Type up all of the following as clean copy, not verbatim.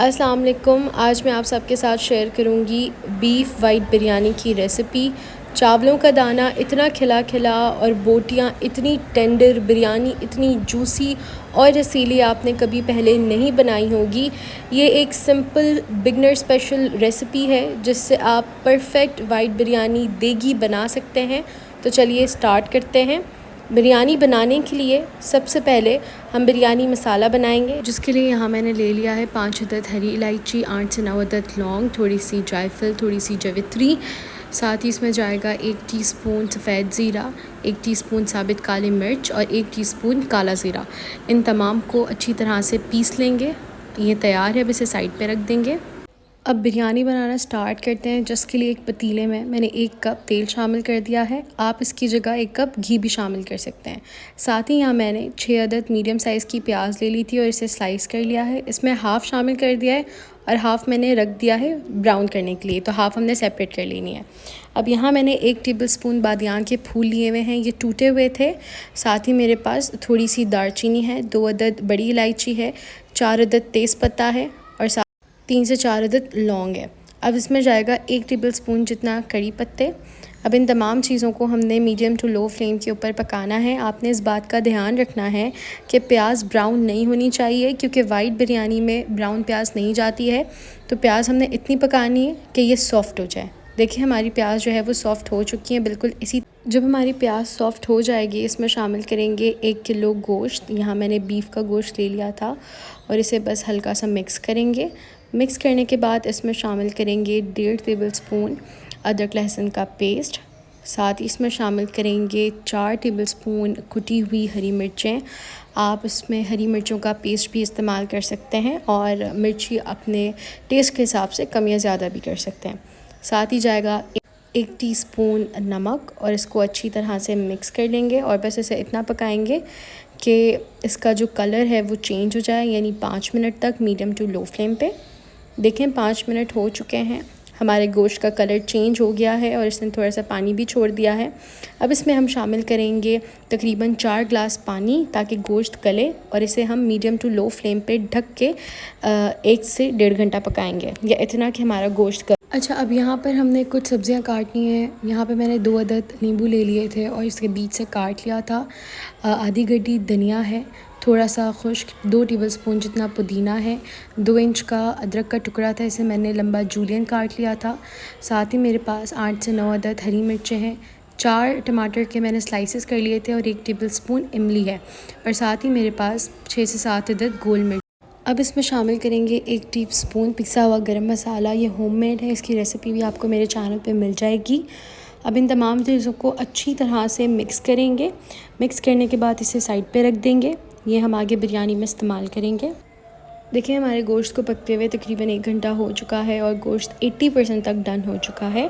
अस्सलाम वालेकुम। आज मैं आप सबके साथ शेयर करूंगी बीफ वाइट बिरयानी की रेसिपी। चावलों का दाना इतना खिला खिला और बोटियां इतनी टेंडर, बिरयानी इतनी जूसी और रसीली आपने कभी पहले नहीं बनाई होगी। ये एक सिंपल बिगनर स्पेशल रेसिपी है जिससे आप परफेक्ट वाइट बिरयानी देगी बना सकते हैं। तो चलिए स्टार्ट करते हैं। बिरयानी बनाने के लिए सबसे पहले हम बिरयानी मसाला बनाएंगे, जिसके लिए यहाँ मैंने ले लिया है 5 अदद हरी इलायची, 8 से 9 अदद लौंग, थोड़ी सी जायफल, थोड़ी सी जवित्री। साथ ही इसमें जाएगा 1 टीस्पून सफ़ेद ज़ीरा, 1 टीस्पून साबित काली मिर्च और 1 टीस्पून काला ज़ीरा। इन तमाम को अच्छी तरह से पीस लेंगे। ये तैयार है, अब इसे साइड पे रख देंगे। अब बिरयानी बनाना स्टार्ट करते हैं, जिसके लिए एक पतीले में मैंने 1 कप तेल शामिल कर दिया है। आप इसकी जगह 1 कप घी भी शामिल कर सकते हैं। साथ ही यहाँ मैंने 6 अदद मीडियम साइज़ की प्याज ले ली थी और इसे स्लाइस कर लिया है। इसमें हाफ़ शामिल कर दिया है और हाफ़ मैंने रख दिया है ब्राउन करने के लिए, तो हाफ़ हमने सेपरेट कर लेनी है। अब यहाँ मैंने 1 टेबलस्पून बादियान के फूल लिए हुए हैं, ये टूटे हुए थे। साथ ही मेरे पास थोड़ी सी दालचीनी है, 2 अदद बड़ी इलायची है, 4 अदद तेज़पत्ता है और 3 से 4 अदद लौंग है। अब इसमें जाएगा 1 टेबलस्पून जितना कड़ी पत्ते। अब इन तमाम चीज़ों को हमने मीडियम टू लो फ्लेम के ऊपर पकाना है। आपने इस बात का ध्यान रखना है कि प्याज ब्राउन नहीं होनी चाहिए, क्योंकि वाइट बिरयानी में ब्राउन प्याज नहीं जाती है। तो प्याज हमने इतनी पकानी है कि ये सॉफ़्ट हो जाए। देखिए हमारी प्याज जो है वो सॉफ़्ट हो चुकी है बिल्कुल। इसी जब हमारी प्याज सॉफ़्ट हो जाएगी, इसमें शामिल करेंगे 1 किलो गोश्त। यहाँ मैंने बीफ का गोश्त ले लिया था और इसे बस हल्का सा मिक्स करेंगे। मिक्स करने के बाद इसमें शामिल करेंगे 1.5 टेबलस्पून अदरक लहसुन का पेस्ट। साथ ही इसमें शामिल करेंगे 4 टेबलस्पून कुटी हुई हरी मिर्चें। आप इसमें हरी मिर्चों का पेस्ट भी इस्तेमाल कर सकते हैं और मिर्ची अपने टेस्ट के हिसाब से कम या ज़्यादा भी कर सकते हैं। साथ ही जाएगा 1 टीस्पून नमक और इसको अच्छी तरह से मिक्स कर लेंगे और बस इसे इतना पकाएंगे कि इसका जो कलर है वो चेंज हो जाए, यानी 5 मिनट तक मीडियम टू लो फ्लेम पे। देखें 5 मिनट हो चुके हैं, हमारे गोश्त का कलर चेंज हो गया है और इसने थोड़ा सा पानी भी छोड़ दिया है। अब इसमें हम शामिल करेंगे तकरीबन 4 ग्लास पानी, ताकि गोश्त गले, और इसे हम मीडियम टू लो फ्लेम पे ढक के 1 से 1.5 घंटा पकाएंगे, या इतना कि हमारा गोश्त गले। अच्छा, अब यहाँ पर हमने कुछ सब्ज़ियाँ काटनी हैं। यहाँ पे मैंने 2 अदद नींबू ले लिए थे और इसके बीच से काट लिया था। आधी गड्डी धनिया है, थोड़ा सा खुश्क 2 टेबलस्पून जितना पुदीना है, 2 इंच का अदरक का टुकड़ा था, इसे मैंने लंबा जूलियन काट लिया था। साथ ही मेरे पास 8 से 9 अदद हरी मिर्चें हैं, 4 टमाटर के मैंने स्लाइसेस कर लिए थे और 1 टेबलस्पून इमली है, और साथ ही मेरे पास 6 से 7 अदद गोल मिर्च। अब इसमें शामिल करेंगे 1 टीस्पून पिसा हुआ गरम मसाला। ये होममेड है, इसकी रेसिपी भी आपको मेरे चैनल पे मिल जाएगी। अब इन तमाम चीज़ों को अच्छी तरह से मिक्स करेंगे। मिक्स करने के बाद इसे साइड पे रख देंगे। ये हम आगे बिरयानी में इस्तेमाल करेंगे। देखिए हमारे गोश्त को पकते हुए तकरीबन 1 घंटा हो चुका है और गोश्त 80% तक डन हो चुका है।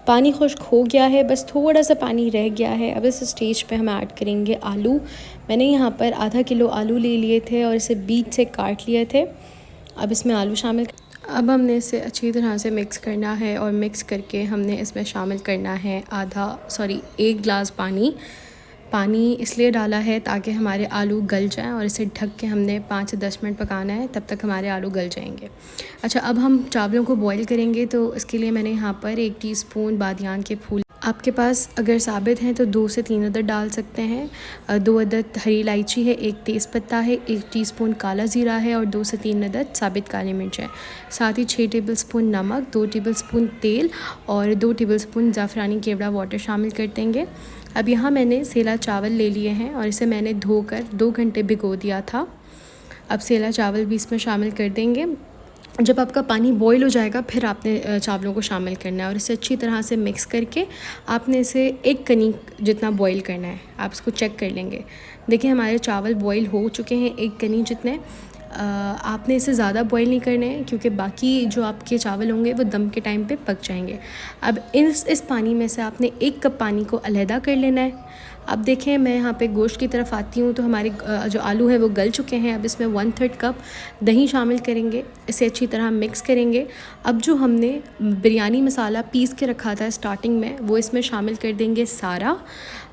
पानी खुश्क हो गया है, बस थोड़ा सा पानी रह गया है। अब इस स्टेज पे हम ऐड करेंगे आलू। मैंने यहाँ पर आधा किलो आलू ले लिए थे और इसे बीच से काट लिए थे। अब इसमें आलू शामिल, अब हमने इसे अच्छी तरह से मिक्स करना है और मिक्स करके हमने इसमें शामिल करना है 1 गिलास पानी। पानी इसलिए डाला है ताकि हमारे आलू गल जाएं, और इसे ढक के हमने 5 से 10 मिनट पकाना है, तब तक हमारे आलू गल जाएंगे। अच्छा, अब हम चावलों को बॉईल करेंगे, तो इसके लिए मैंने यहाँ पर 1 टीस्पून बादियान के फूल, आपके पास अगर साबित हैं तो 2 से 3 अदद डाल सकते हैं। 2 अदद हरी इलायची है, 1 तेज़पत्ता है, 1 टीस्पून काला ज़ीरा है और 2 से 3 अदद साबित काली मिर्च है। साथ ही 6 टेबलस्पून नमक, 2 टेबलस्पून तेल और 2 टेबलस्पून ज़ाफ़रानी केवड़ा वाटर शामिल कर देंगे। अब यहाँ मैंने सेला चावल ले लिए हैं और इसे मैंने धोकर 2 घंटे भिगो दिया था। अब सेला चावल भी इसमें शामिल कर देंगे। जब आपका पानी बॉईल हो जाएगा, फिर आपने चावलों को शामिल करना है और इसे अच्छी तरह से मिक्स करके आपने इसे 1 कनी जितना बॉईल करना है। आप इसको चेक कर लेंगे। देखिए हमारे चावल बॉईल हो चुके हैं 1 कनी जितने। आपने इसे ज़्यादा बॉईल नहीं करने हैं, क्योंकि बाकी जो आपके चावल होंगे वो दम के टाइम पे पक जाएंगे। अब इस पानी में से आपने 1 कप पानी को अलहदा कर लेना है। अब देखें मैं यहाँ पे गोश्त की तरफ आती हूँ, तो हमारे जो आलू है वो गल चुके हैं। अब इसमें 1/3 कप दही शामिल करेंगे, इसे अच्छी तरह मिक्स करेंगे। अब जो हमने बिरयानी मसाला पीस के रखा था स्टार्टिंग में, वो इसमें शामिल कर देंगे सारा।